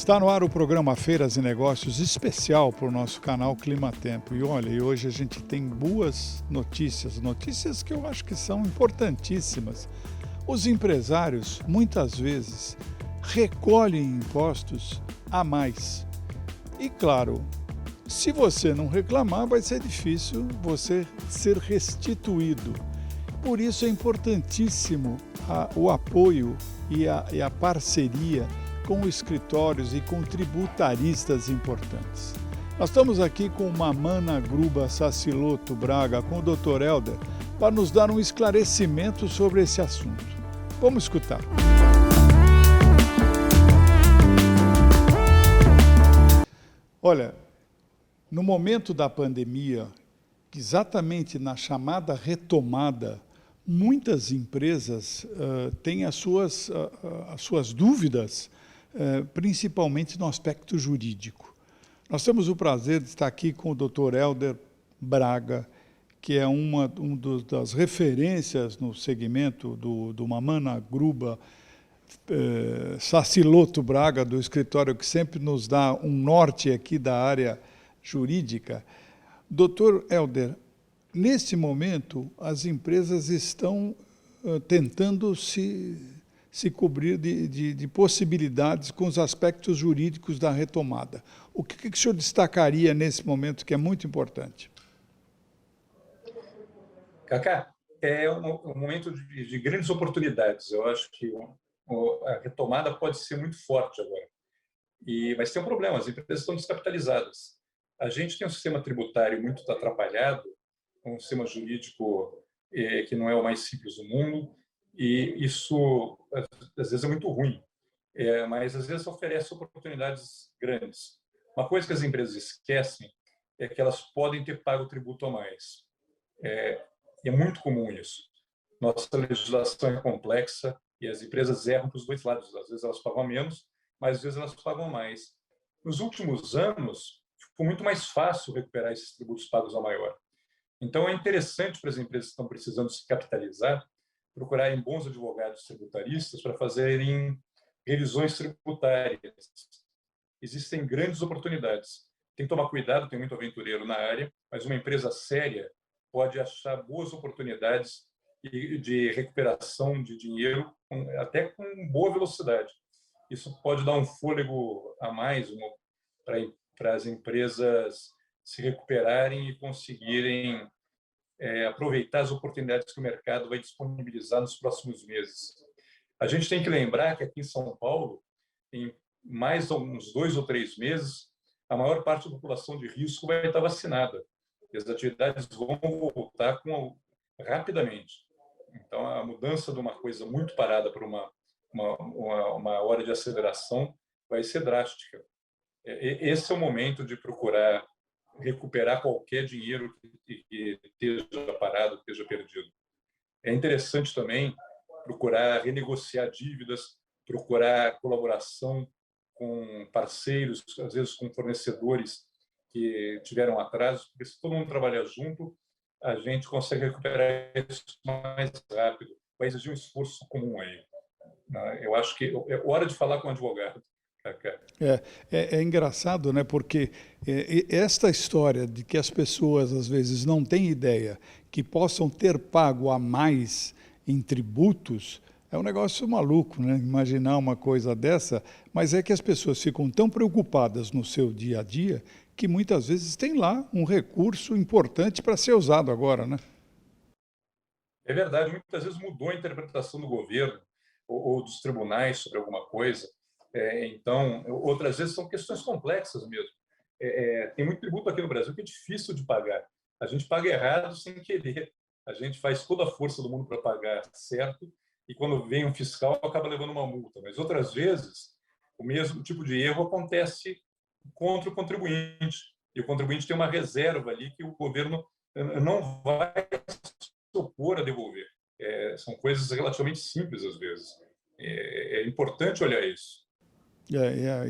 Está no ar o programa Feiras e Negócios especial para o nosso canal Clima Tempo. E olha, hoje a gente tem boas notícias, notícias que eu acho que são importantíssimas. Os empresários, muitas vezes, recolhem impostos a mais. E claro, se você não reclamar, vai ser difícil você ser restituído. Por isso é importantíssimo o apoio e a parceria com escritórios e com tributaristas importantes. Nós estamos aqui com Mamana Gruba Saciloto Braga, com o Dr. Helder, para nos dar um esclarecimento sobre esse assunto. Vamos escutar. Olha, no momento da pandemia, exatamente na chamada retomada, muitas empresas têm as suas dúvidas, principalmente no aspecto jurídico. Nós temos o prazer de estar aqui com o Dr. Helder Braga, que é uma das referências no segmento do Mamana Gruba Saciloto Braga, do escritório que sempre nos dá um norte aqui da área jurídica. Dr. Helder, nesse momento, as empresas estão tentando se cobrir de possibilidades com os aspectos jurídicos da retomada. O que o senhor destacaria nesse momento que é muito importante? Cacá, é um momento de grandes oportunidades. Eu acho que a retomada pode ser muito forte agora. Mas tem um problema, as empresas estão descapitalizadas. A gente tem um sistema tributário muito atrapalhado, um sistema jurídico que não é o mais simples do mundo, e isso, às vezes, é muito ruim, mas, às vezes, oferece oportunidades grandes. Uma coisa que as empresas esquecem é que elas podem ter pago tributo a mais. É muito comum isso. Nossa legislação é complexa e as empresas erram para os dois lados. Às vezes, elas pagam menos, mas, às vezes, elas pagam mais. Nos últimos anos, ficou muito mais fácil recuperar esses tributos pagos a maior. Então, é interessante para as empresas que estão precisando se capitalizar procurarem bons advogados tributaristas para fazerem revisões tributárias. Existem grandes oportunidades. Tem que tomar cuidado, tem muito aventureiro na área, mas uma empresa séria pode achar boas oportunidades de recuperação de dinheiro, até com boa velocidade. Isso pode dar um fôlego a mais para as empresas se recuperarem e conseguirem aproveitar as oportunidades que o mercado vai disponibilizar nos próximos meses. A gente tem que lembrar que aqui em São Paulo, em mais uns 2 ou 3 meses, a maior parte da população de risco vai estar vacinada. E as atividades vão voltar rapidamente. Então, a mudança de uma coisa muito parada para uma hora de aceleração vai ser drástica. Esse é o momento de procurar recuperar qualquer dinheiro que esteja parado, que esteja perdido. É interessante também procurar renegociar dívidas, procurar colaboração com parceiros, às vezes com fornecedores que tiveram atrasos, porque se todo mundo trabalhar junto, a gente consegue recuperar isso mais rápido. Vai exigir um esforço comum aí. Eu acho que é hora de falar com o advogado. É engraçado, né? Porque esta história de que as pessoas, às vezes, não têm ideia que possam ter pago a mais em tributos, é um negócio maluco, né? Imaginar uma coisa dessa, mas é que as pessoas ficam tão preocupadas no seu dia a dia que muitas vezes tem lá um recurso importante para ser usado agora, né? É verdade, muitas vezes mudou a interpretação do governo ou dos tribunais sobre alguma coisa. Então, outras vezes são questões complexas mesmo. Tem muito tributo aqui no Brasil que é difícil de pagar. A gente paga errado sem querer. A gente faz toda a força do mundo para pagar certo e quando vem um fiscal acaba levando uma multa. Mas outras vezes o mesmo tipo de erro acontece contra o contribuinte. E o contribuinte tem uma reserva ali que o governo não vai se opor a devolver. São coisas relativamente simples às vezes. É importante olhar isso.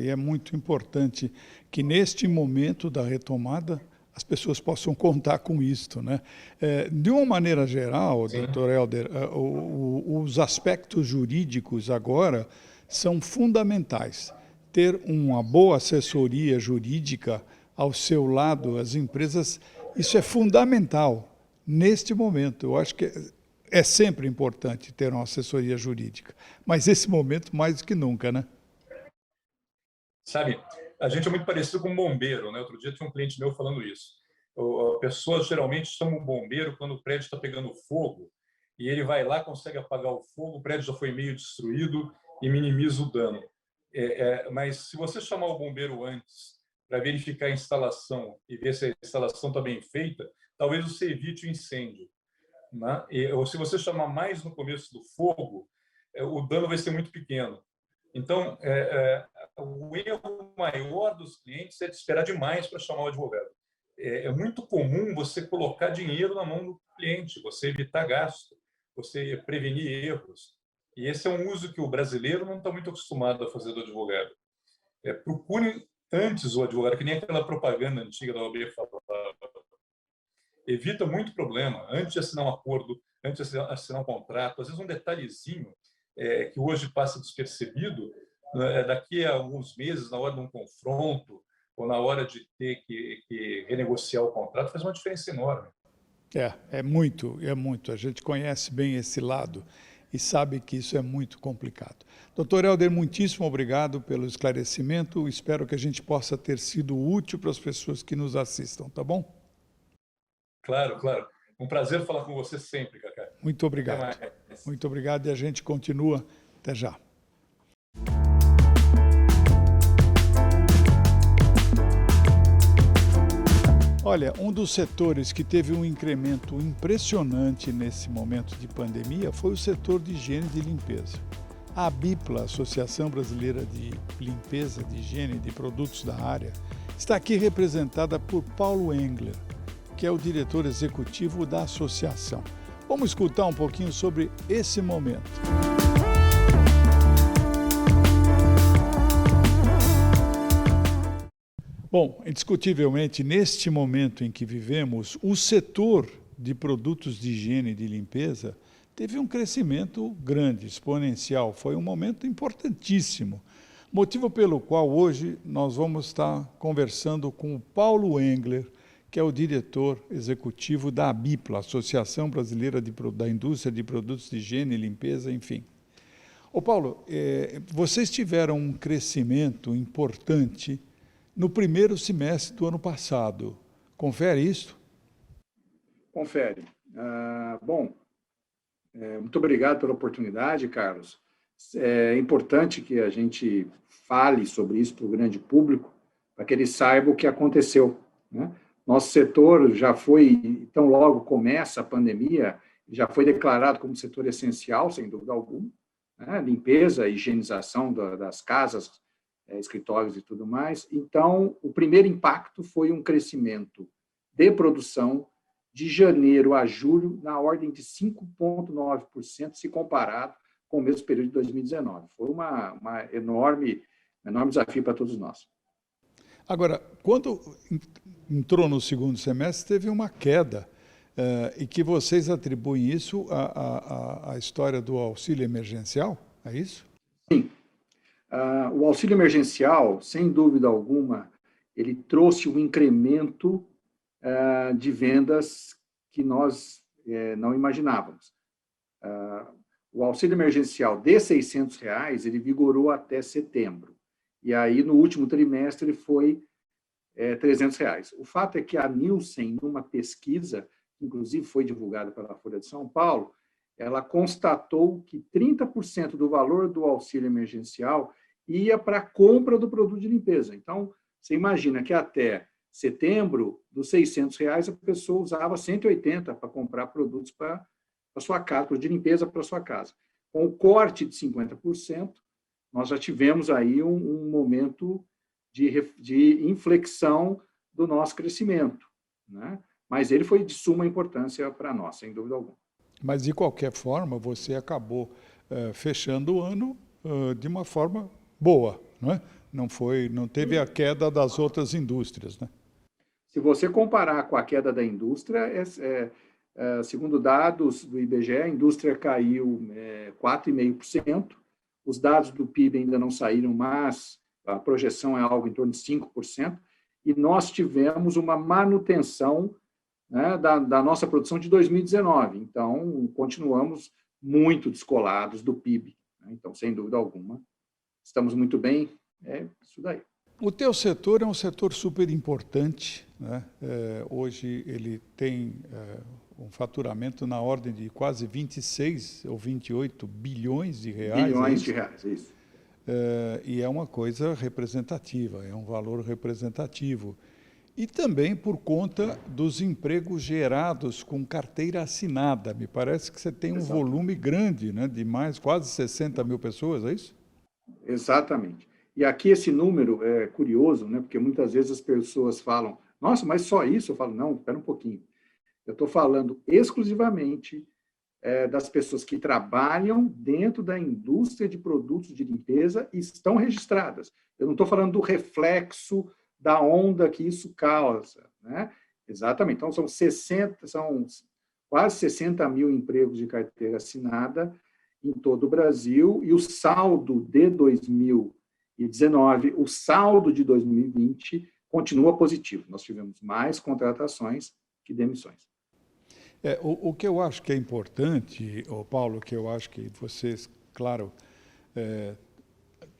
É muito importante que neste momento da retomada as pessoas possam contar com isto, né? De uma maneira geral, Sim. Dr. Helder, os aspectos jurídicos agora são fundamentais. ter uma boa assessoria jurídica ao seu lado, as empresas, isso é fundamental neste momento. Eu acho que é sempre importante ter uma assessoria jurídica, mas esse momento mais do que nunca, né? Sabe, a gente é muito parecido com um bombeiro, né? Outro dia tinha um cliente meu falando isso. A pessoa geralmente chama um bombeiro quando o prédio está pegando fogo e ele vai lá, consegue apagar o fogo, o prédio já foi meio destruído e minimiza o dano. Mas se você chamar o bombeiro antes para verificar a instalação e ver se a instalação está bem feita, talvez você evite o incêndio, né? Ou se você chamar mais no começo do fogo, o dano vai ser muito pequeno. Então, o erro maior dos clientes é de esperar demais para chamar o advogado. É muito comum você colocar dinheiro na mão do cliente, você evitar gasto, você prevenir erros. E esse é um uso que o brasileiro não está muito acostumado a fazer do advogado. Procure antes o advogado, que nem aquela propaganda antiga da OAB falava. Evita muito problema antes de assinar um acordo, antes de assinar um contrato. Às vezes um detalhezinho que hoje passa despercebido, daqui a alguns meses, na hora de um confronto ou na hora de ter que renegociar o contrato, faz uma diferença enorme. É muito, é muito. A gente conhece bem esse lado e sabe que isso é muito complicado. Doutor Helder, muitíssimo obrigado pelo esclarecimento. Espero que a gente possa ter sido útil para as pessoas que nos assistam, tá bom? Claro, claro. Um prazer falar com você sempre, Cacá. Muito obrigado. Até mais. Muito obrigado e a gente continua. Até já. Olha, um dos setores que teve um incremento impressionante nesse momento de pandemia foi o setor de higiene e de limpeza. A ABIPLA, Associação Brasileira de Limpeza, de Higiene e de Produtos da Área, está aqui representada por Paulo Engler, que é o diretor executivo da associação. Vamos escutar um pouquinho sobre esse momento. Bom, indiscutivelmente, neste momento em que vivemos, o setor de produtos de higiene e de limpeza teve um crescimento grande, exponencial. Foi um momento importantíssimo, motivo pelo qual hoje nós vamos estar conversando com o Paulo Engler, que é o diretor executivo da ABIPLA, Associação Brasileira da Indústria de Produtos de Higiene e Limpeza, enfim. Ô Paulo, vocês tiveram um crescimento importante no primeiro semestre do ano passado. Confere isso? Confere. Muito obrigado pela oportunidade, Carlos. É importante que a gente fale sobre isso para o grande público, para que eles saibam o que aconteceu, né? Nosso setor já foi, tão logo começa a pandemia, já foi declarado como setor essencial, sem dúvida alguma, né? Limpeza, higienização das casas, escritórios e tudo mais. Então, o primeiro impacto foi um crescimento de produção de janeiro a julho na ordem de 5,9%, se comparado com o mesmo período de 2019. Foi um enorme desafio para todos nós. Agora, quando entrou no segundo semestre, teve uma queda, e que vocês atribuem isso à história do auxílio emergencial, é isso? Sim. O auxílio emergencial, sem dúvida alguma, ele trouxe um incremento de vendas que nós não imaginávamos. O auxílio emergencial de R$600, ele vigorou até setembro. E aí, no último trimestre, foi R$300. O fato é que a Nielsen, numa pesquisa, que inclusive foi divulgada pela Folha de São Paulo, ela constatou que 30% do valor do auxílio emergencial ia para a compra do produto de limpeza. Então, você imagina que até setembro, dos R$600, a pessoa usava 180 para comprar produtos para a sua casa, produto de limpeza para a sua casa. Com o corte de 50%, nós já tivemos aí um momento de inflexão do nosso crescimento, né? Mas ele foi de suma importância para nós, sem dúvida alguma. Mas, de qualquer forma, você acabou fechando o ano de uma forma boa, não é? Não teve a queda das outras indústrias, né? Se você comparar com a queda da indústria, segundo dados do IBGE, a indústria caiu 4,5%. Os dados do PIB ainda não saíram, mas a projeção é algo em torno de 5%, e nós tivemos uma manutenção, né, da nossa produção de 2019. Então, continuamos muito descolados do PIB. Né? Então, sem dúvida alguma, estamos muito bem, é isso daí. O teu setor é um setor super importante, né? Hoje ele tem um faturamento na ordem de quase 26 ou 28 bilhões de reais. Bilhões de reais, isso. E é uma coisa representativa, é um valor representativo. E também por conta dos empregos gerados com carteira assinada. Me parece que você tem um volume grande, né, de quase 60 mil pessoas, é isso? Exatamente. E aqui esse número é curioso, né, porque muitas vezes as pessoas falam, nossa, mas só isso? Eu falo, não, espera um pouquinho. Eu estou falando exclusivamente das pessoas que trabalham dentro da indústria de produtos de limpeza e estão registradas. Eu não estou falando do reflexo da onda que isso causa, né? Exatamente. Então, são quase 60 mil empregos de carteira assinada em todo o Brasil, e o saldo de 2019, o saldo de 2020 continua positivo. Nós tivemos mais contratações que demissões. O que eu acho que é importante, Paulo, que eu acho que vocês, claro,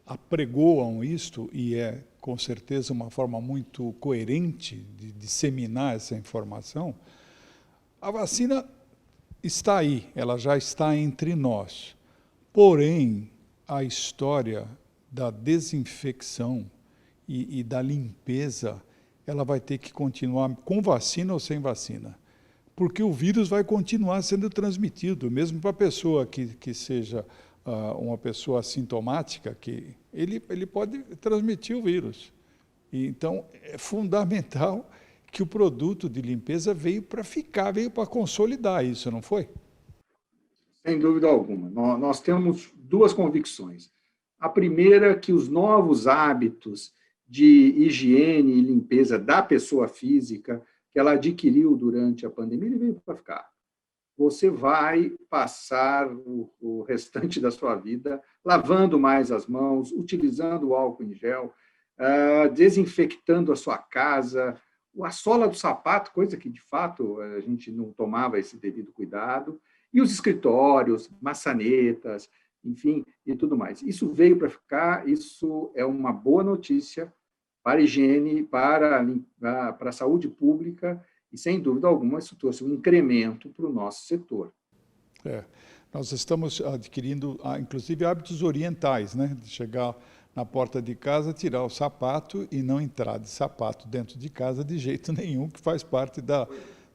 apregoam isto, e é com certeza uma forma muito coerente de disseminar essa informação. A vacina está aí, ela já está entre nós. Porém, a história da desinfecção e da limpeza, ela vai ter que continuar com vacina ou sem vacina. Porque o vírus vai continuar sendo transmitido, mesmo para a pessoa que seja uma pessoa assintomática, que ele pode transmitir o vírus. E, então, é fundamental que o produto de limpeza veio para ficar, veio para consolidar isso, não foi? Sem dúvida alguma. Nós temos duas convicções. A primeira, que os novos hábitos de higiene e limpeza da pessoa física que ela adquiriu durante a pandemia, ele veio para ficar. Você vai passar o restante da sua vida lavando mais as mãos, utilizando o álcool em gel, desinfectando a sua casa, a sola do sapato, coisa que, de fato, a gente não tomava esse devido cuidado, e os escritórios, maçanetas, enfim, e tudo mais. Isso veio para ficar, isso é uma boa notícia para a higiene, para a saúde pública, e, sem dúvida alguma, isso trouxe um incremento para o nosso setor. Nós estamos adquirindo, inclusive, hábitos orientais, né? De chegar na porta de casa, tirar o sapato e não entrar de sapato dentro de casa de jeito nenhum, que faz parte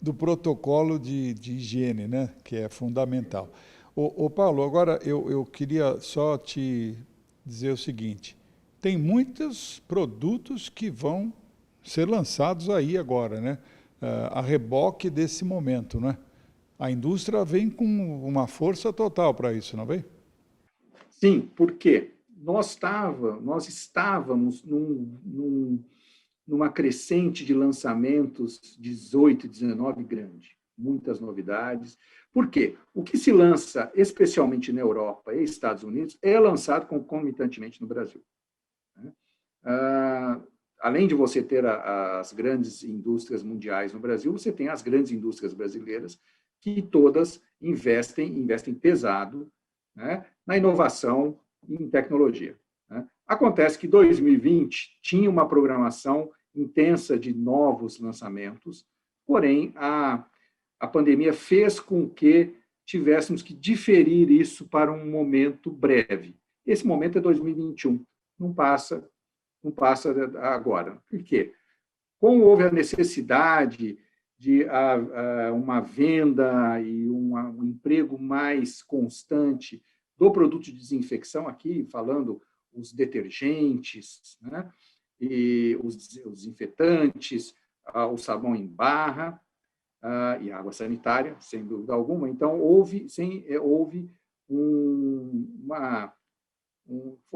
do protocolo de higiene, né? Que é fundamental. Paulo, agora eu queria só te dizer o seguinte, tem muitos produtos que vão ser lançados aí agora, né? A reboque desse momento, né? A indústria vem com uma força total para isso, não vem? Sim, porque nós estávamos numa crescente de lançamentos 18 e 19 grande, muitas novidades. Por quê? O que se lança especialmente na Europa e Estados Unidos é lançado concomitantemente no Brasil. Além de você ter as grandes indústrias mundiais no Brasil, você tem as grandes indústrias brasileiras que todas investem pesado, né, na inovação e em tecnologia. Né? Acontece que 2020 tinha uma programação intensa de novos lançamentos, porém, a pandemia fez com que tivéssemos que diferir isso para um momento breve. Esse momento é 2021, não passa agora. Por quê? Como houve a necessidade de uma venda e um emprego mais constante do produto de desinfecção, aqui falando os detergentes, né, e os desinfetantes, o sabão em barra e água sanitária, sem dúvida alguma. Então,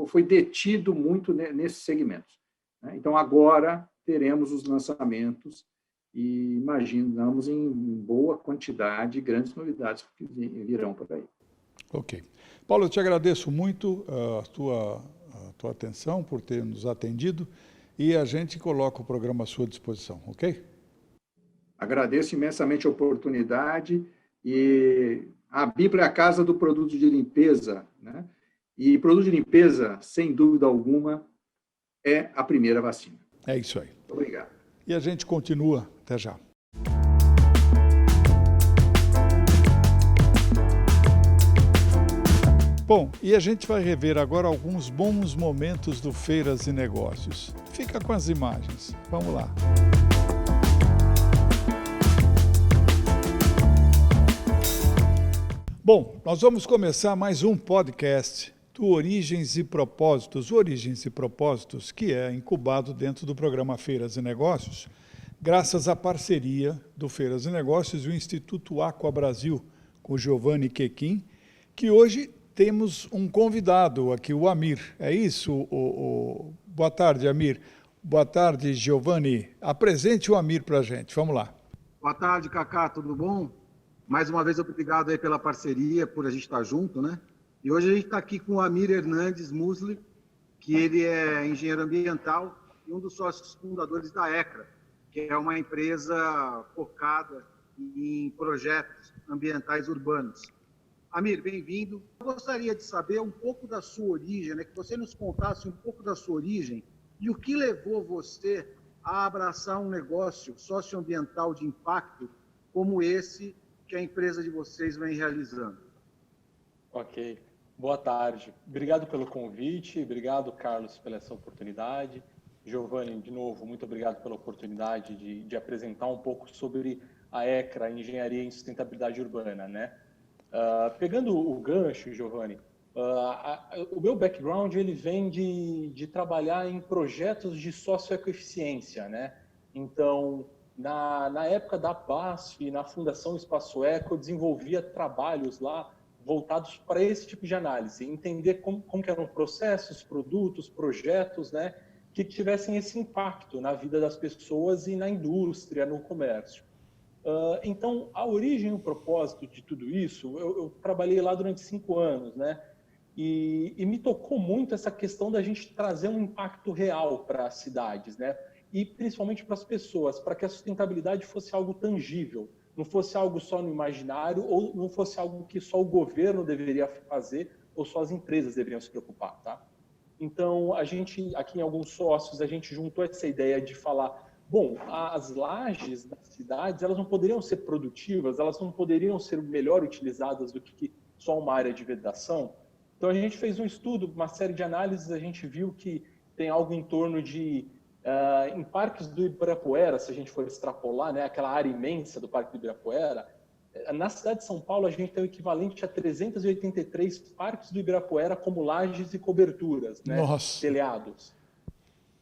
foi detido muito nesses segmentos. Né? Então, agora teremos os lançamentos e imaginamos em boa quantidade grandes novidades que virão por aí. Ok. Paulo, eu te agradeço muito a tua tua atenção, por ter nos atendido, e a gente coloca o programa à sua disposição, ok? Agradeço imensamente a oportunidade e a Bíblia é a casa do produto de limpeza, né? E produto de limpeza, sem dúvida alguma, é a primeira vacina. É isso aí. Muito obrigado. E a gente continua. Até já. Bom, e a gente vai rever agora alguns bons momentos do Feiras e Negócios. Fica com as imagens. Vamos lá. Bom, nós vamos começar mais um podcast do Origens e Propósitos. O Origens e Propósitos, que é incubado dentro do programa Feiras e Negócios, graças à parceria do Feiras e Negócios e o Instituto Aqua Brasil, com o Giovanni Quequim, que hoje temos um convidado aqui, o Amir. É isso? Boa tarde, Amir. Boa tarde, Giovanni. Apresente o Amir para a gente. Vamos lá. Boa tarde, Cacá. Tudo bom? Mais uma vez, obrigado aí pela parceria, por a gente estar junto, né? E hoje a gente está aqui com o Amir Hernandes Musli, que ele é engenheiro ambiental e um dos sócios fundadores da ECRA, que é uma empresa focada em projetos ambientais urbanos. Amir, bem-vindo. Eu gostaria de saber um pouco da sua origem, né? Que você nos contasse um pouco da sua origem e o que levou você a abraçar um negócio socioambiental de impacto como esse que a empresa de vocês vem realizando. Ok. Boa tarde. Obrigado pelo convite, obrigado, Carlos, pela essa oportunidade. Giovanni, de novo, muito obrigado pela oportunidade de apresentar um pouco sobre a ECRA, a Engenharia em Sustentabilidade Urbana, né? Pegando o gancho, Giovanni, o meu background ele vem de trabalhar em projetos de socioecoeficiência, né? Então, na época da BASF, na Fundação Espaço Eco, eu desenvolvia trabalhos lá voltados para esse tipo de análise, entender como que eram processos, produtos, projetos, né, que tivessem esse impacto na vida das pessoas e na indústria, no comércio. Então, a origem e o propósito de tudo isso, eu trabalhei lá durante 5 anos, né, e me tocou muito essa questão da gente trazer um impacto real para as cidades, né, e principalmente para as pessoas, para que a sustentabilidade fosse algo tangível, não fosse algo só no imaginário ou não fosse algo que só o governo deveria fazer ou só as empresas deveriam se preocupar, tá? Então, a gente, aqui em alguns sócios, a gente juntou essa ideia de falar, bom, as lajes das cidades, elas não poderiam ser produtivas, elas não poderiam ser melhor utilizadas do que só uma área de vedação. Então, a gente fez um estudo, uma série de análises, a gente viu que tem algo em torno de em parques do Ibirapuera, se a gente for extrapolar, né, aquela área imensa do Parque do Ibirapuera, na cidade de São Paulo a gente tem o equivalente a 383 parques do Ibirapuera como lajes e coberturas, né, telhados.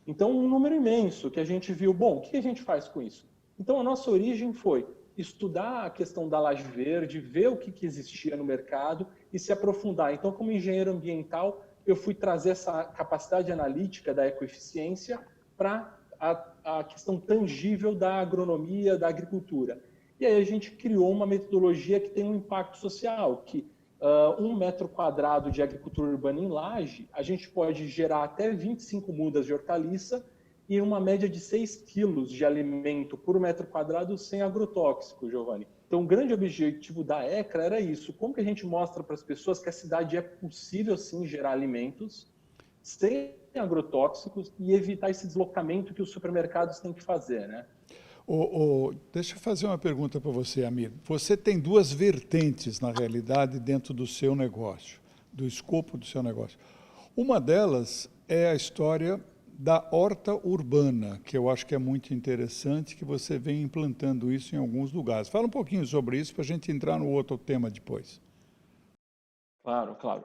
Então, um número imenso que a gente viu. Bom, o que a gente faz com isso? Então, a nossa origem foi estudar a questão da laje verde, ver o que existia no mercado e se aprofundar. Então, como engenheiro ambiental, eu fui trazer essa capacidade analítica da ecoeficiência para a questão tangível da agronomia, da agricultura. E aí a gente criou uma metodologia que tem um impacto social, que 1 metro quadrado de agricultura urbana em laje, a gente pode gerar até 25 mudas de hortaliça e uma média de 6 quilos de alimento por metro quadrado sem agrotóxico, Giovanni. Então, o grande objetivo da ECRA era isso, como que a gente mostra para as pessoas que a cidade é possível, sim, gerar alimentos sem agrotóxicos e evitar esse deslocamento que os supermercados têm que fazer, né? Deixa eu fazer uma pergunta para você, Amir. Você tem 2 vertentes, na realidade, dentro do seu negócio, do escopo do seu negócio. Uma delas é a história da horta urbana, que eu acho que é muito interessante, que você vem implantando isso em alguns lugares. Fala um pouquinho sobre isso para a gente entrar no outro tema depois. Claro, claro.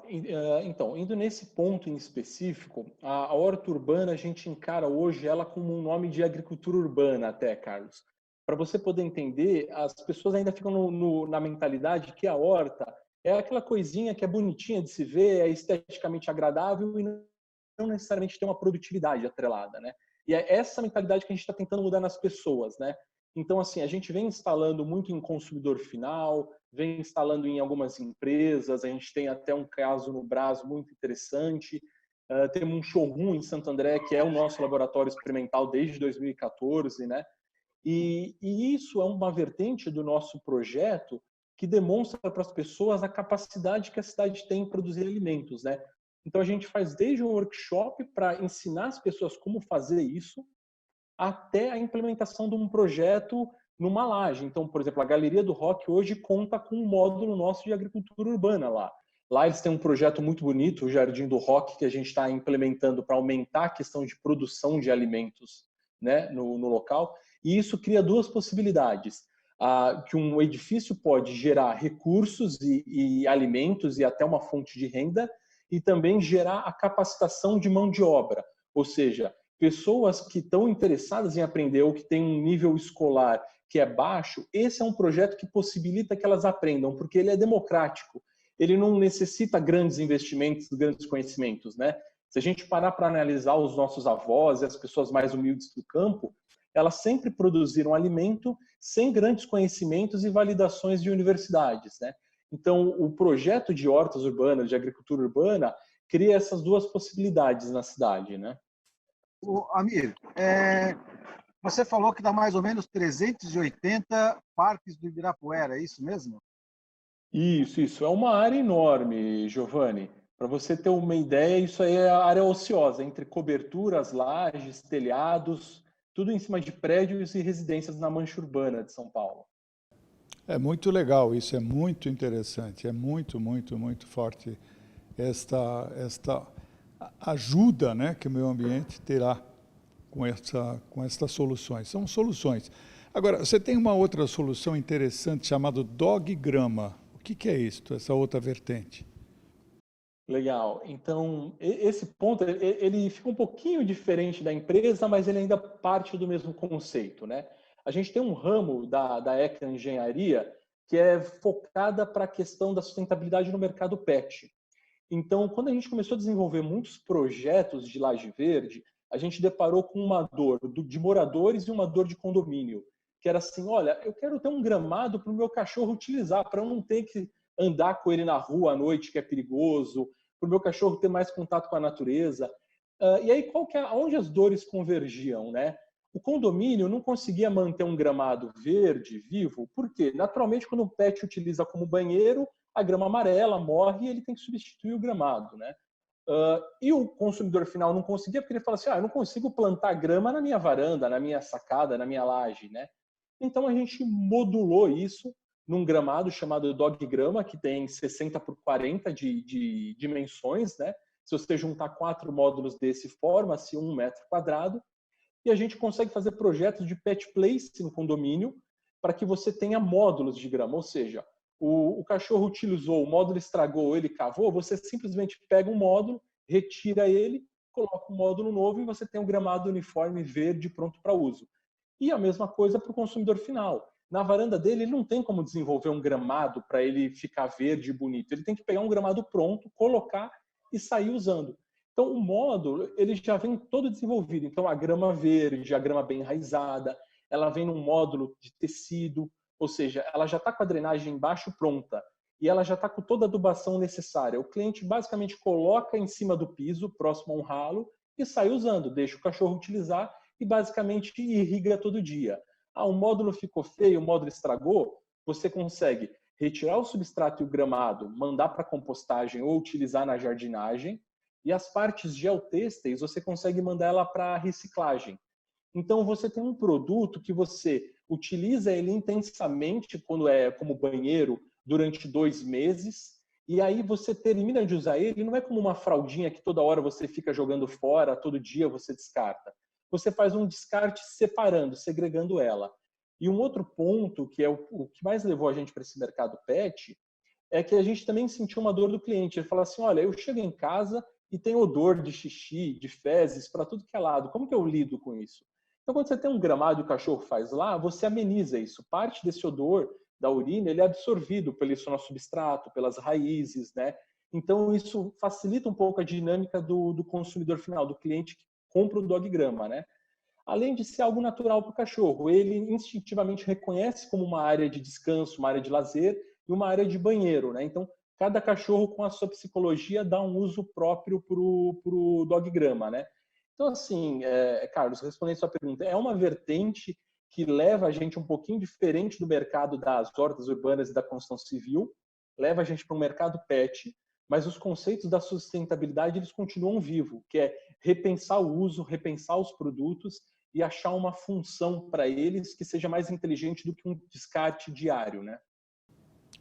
Então, indo nesse ponto em específico, a horta urbana, a gente encara hoje ela como um nome de agricultura urbana até, Carlos. Para você poder entender, as pessoas ainda ficam na mentalidade que a horta é aquela coisinha que é bonitinha de se ver, é esteticamente agradável e não necessariamente tem uma produtividade atrelada, né? E é essa mentalidade que a gente está tentando mudar nas pessoas, né? Então, assim, a gente vem instalando muito em consumidor final, vem instalando em algumas empresas, a gente tem até um caso no Brás muito interessante, temos um showroom em Santo André, que é o nosso laboratório experimental desde 2014, né? E isso é uma vertente do nosso projeto que demonstra para as pessoas a capacidade que a cidade tem em produzir alimentos, né? Então, a gente faz desde um workshop para ensinar as pessoas como fazer isso, até a implementação de um projeto numa laje. Então, por exemplo, a Galeria do Rock hoje conta com um módulo nosso de agricultura urbana lá. Lá eles têm um projeto muito bonito, o Jardim do Rock, que a gente está implementando para aumentar a questão de produção de alimentos, né, no local. E isso cria duas possibilidades. Que um edifício pode gerar recursos e alimentos e até uma fonte de renda, e também gerar a capacitação de mão de obra. Ou seja, pessoas que estão interessadas em aprender ou que têm um nível escolar que é baixo, esse é um projeto que possibilita que elas aprendam, porque ele é democrático. Ele não necessita grandes investimentos, grandes conhecimentos, né? Se a gente parar para analisar os nossos avós e as pessoas mais humildes do campo, elas sempre produziram alimento sem grandes conhecimentos e validações de universidades, né? Então, o projeto de hortas urbanas, de agricultura urbana, cria essas duas possibilidades na cidade, né? Amir, você falou que dá mais ou menos 380 parques do Ibirapuera, é isso mesmo? Isso. É uma área enorme, Giovanni. Para você ter uma ideia, isso aí é a área ociosa, entre coberturas, lajes, telhados, tudo em cima de prédios e residências na mancha urbana de São Paulo. É muito legal, isso é muito interessante, é muito forte esta ajuda, né, que o meio ambiente terá com estas soluções. São soluções. Agora, você tem uma outra solução interessante chamada Dog Grama. O que é isso, essa outra vertente? Legal. Então, esse ponto, ele fica um pouquinho diferente da empresa, mas ele ainda parte do mesmo conceito, né? A gente tem um ramo da eco-engenharia que é focada para a questão da sustentabilidade no mercado pet. Então, quando a gente começou a desenvolver muitos projetos de laje verde, a gente deparou com uma dor de moradores e uma dor de condomínio, que era assim, olha, eu quero ter um gramado para o meu cachorro utilizar, para eu não ter que andar com ele na rua à noite, que é perigoso, para o meu cachorro ter mais contato com a natureza. E aí, onde as dores convergiam, né? O condomínio não conseguia manter um gramado verde, vivo, porque, naturalmente, quando o pet utiliza como banheiro, a grama amarela morre e ele tem que substituir o gramado, né? E o consumidor final não conseguia, porque ele fala assim, eu não consigo plantar grama na minha varanda, na minha sacada, na minha laje, né? Então, a gente modulou isso num gramado chamado Dog Grama, que tem 60 por 40 de dimensões, né? Se você juntar 4 módulos desse, forma-se 1 metro quadrado. E a gente consegue fazer projetos de pet place no condomínio para que você tenha módulos de grama. Ou seja, o cachorro utilizou, o módulo estragou, ele cavou, você simplesmente pega um módulo, retira ele, coloca um módulo novo e você tem um gramado uniforme verde pronto para uso. E a mesma coisa para o consumidor final. Na varanda dele, ele não tem como desenvolver um gramado para ele ficar verde e bonito. Ele tem que pegar um gramado pronto, colocar e sair usando. Então, o módulo ele já vem todo desenvolvido. Então, a grama verde, a grama bem enraizada, ela vem num módulo de tecido, ou seja, ela já está com a drenagem embaixo pronta e ela já está com toda a adubação necessária. O cliente basicamente coloca em cima do piso, próximo a um ralo, e sai usando, deixa o cachorro utilizar e basicamente irriga todo dia. O módulo ficou feio, o módulo estragou, você consegue retirar o substrato e o gramado, mandar para compostagem ou utilizar na jardinagem, e as partes geotêxteis você consegue mandar ela para reciclagem. Então você tem um produto que você utiliza ele intensamente quando é como banheiro durante 2 meses, e aí você termina de usar ele, não é como uma fraldinha que toda hora você fica jogando fora, todo dia você descarta. Você faz um descarte separando, segregando ela. E um outro ponto, que é o que mais levou a gente para esse mercado pet, é que a gente também sentiu uma dor do cliente. Ele fala assim, olha, eu chego em casa e tem odor de xixi, de fezes, para tudo que é lado. Como que eu lido com isso? Então, quando você tem um gramado e o cachorro faz lá, você ameniza isso. Parte desse odor da urina, ele é absorvido pelo nosso substrato, pelas raízes, né? Então, isso facilita um pouco a dinâmica do consumidor final, do cliente que compra o Dog Grama, né? Além de ser algo natural para o cachorro, ele instintivamente reconhece como uma área de descanso, uma área de lazer e uma área de banheiro, né? Então, cada cachorro com a sua psicologia dá um uso próprio para o Doggrama, né? Então, assim, Carlos, respondendo a sua pergunta, é uma vertente que leva a gente um pouquinho diferente do mercado das hortas urbanas e da construção civil, leva a gente para um mercado pet, mas os conceitos da sustentabilidade eles continuam vivos, que é repensar o uso, repensar os produtos e achar uma função para eles que seja mais inteligente do que um descarte diário, né?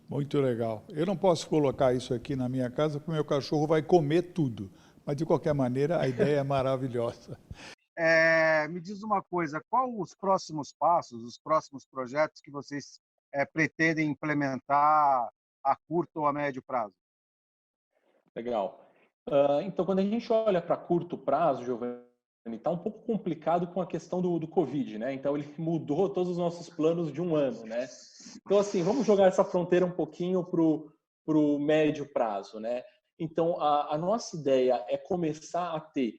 Muito legal. Eu não posso colocar isso aqui na minha casa porque o meu cachorro vai comer tudo. Mas, de qualquer maneira, a ideia é maravilhosa. Me diz uma coisa, qual os próximos passos, os próximos projetos que vocês pretendem implementar a curto ou a médio prazo? Legal. Então, quando a gente olha para curto prazo, Giovanni, está um pouco complicado com a questão do Covid, né? Então, ele mudou todos os nossos planos de um ano, né? Então, assim, vamos jogar essa fronteira um pouquinho para o médio prazo, né? Então, a nossa ideia é começar a ter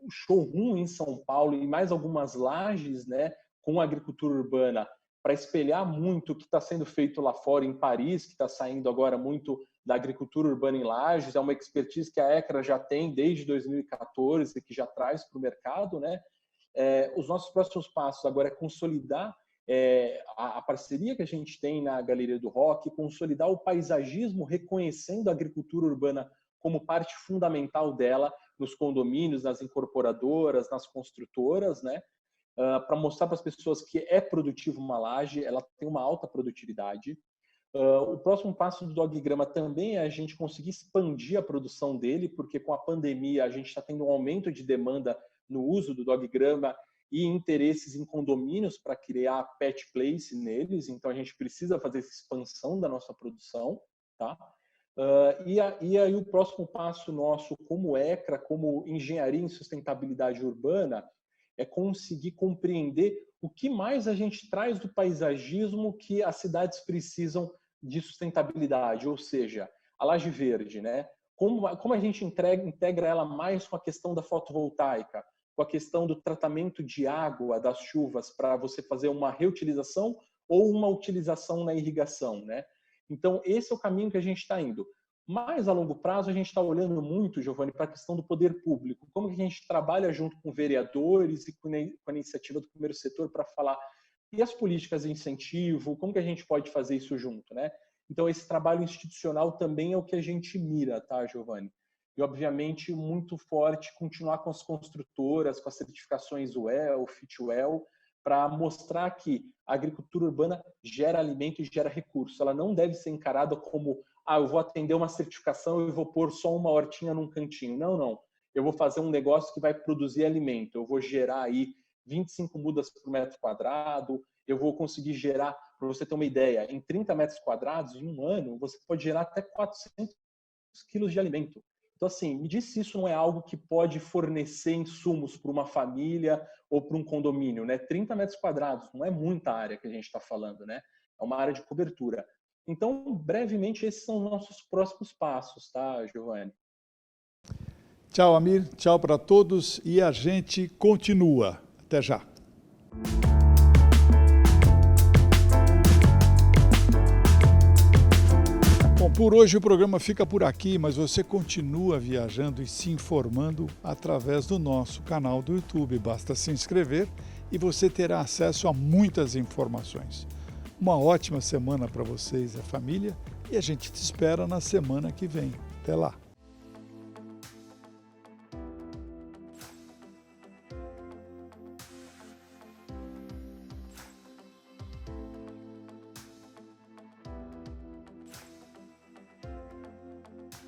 um showroom em São Paulo e mais algumas lajes, né, com a agricultura urbana, para espelhar muito o que está sendo feito lá fora em Paris, que está saindo agora muito da agricultura urbana em lajes. É uma expertise que a ECRA já tem desde 2014 e que já traz para o mercado, né? Os nossos próximos passos agora é consolidar a parceria que a gente tem na Galeria do Rock, consolidar o paisagismo, reconhecendo a agricultura urbana como parte fundamental dela nos condomínios, nas incorporadoras, nas construtoras, né? Para mostrar para as pessoas que é produtivo uma laje, ela tem uma alta produtividade. O próximo passo do Doggrama também é a gente conseguir expandir a produção dele, porque com a pandemia a gente está tendo um aumento de demanda no uso do Doggrama e interesses em condomínios para criar pet place neles, então a gente precisa fazer essa expansão da nossa produção, tá? E aí o próximo passo nosso como ECRA, como engenharia em sustentabilidade urbana, é conseguir compreender o que mais a gente traz do paisagismo que as cidades precisam de sustentabilidade, ou seja, a laje verde, né? Como a gente integra ela mais com a questão da fotovoltaica, com a questão do tratamento de água das chuvas para você fazer uma reutilização ou uma utilização na irrigação, né? Então, esse é o caminho que a gente está indo. Mais a longo prazo, a gente está olhando muito, Giovanni, para a questão do poder público. Como que a gente trabalha junto com vereadores e com a iniciativa do primeiro setor para falar e as políticas de incentivo, como que a gente pode fazer isso junto, né? Então, esse trabalho institucional também é o que a gente mira, tá, Giovanni? E, obviamente, muito forte continuar com as construtoras, com as certificações WELL, FitWell, para mostrar que a agricultura urbana gera alimento e gera recurso. Ela não deve ser encarada como, eu vou atender uma certificação e vou pôr só uma hortinha num cantinho. Não, não. Eu vou fazer um negócio que vai produzir alimento. Eu vou gerar aí 25 mudas por metro quadrado. Eu vou conseguir gerar, para você ter uma ideia, em 30 metros quadrados, em um ano, você pode gerar até 400 quilos de alimento. Então, assim, me diz se isso não é algo que pode fornecer insumos para uma família ou para um condomínio, né? 30 metros quadrados, não é muita área que a gente está falando, né? É uma área de cobertura. Então, brevemente, esses são os nossos próximos passos, tá, Giovanni? Tchau, Amir. Tchau para todos e a gente continua. Até já. Bom, por hoje o programa fica por aqui, mas você continua viajando e se informando através do nosso canal do YouTube. Basta se inscrever e você terá acesso a muitas informações. Uma ótima semana para vocês e a família e a gente te espera na semana que vem. Até lá!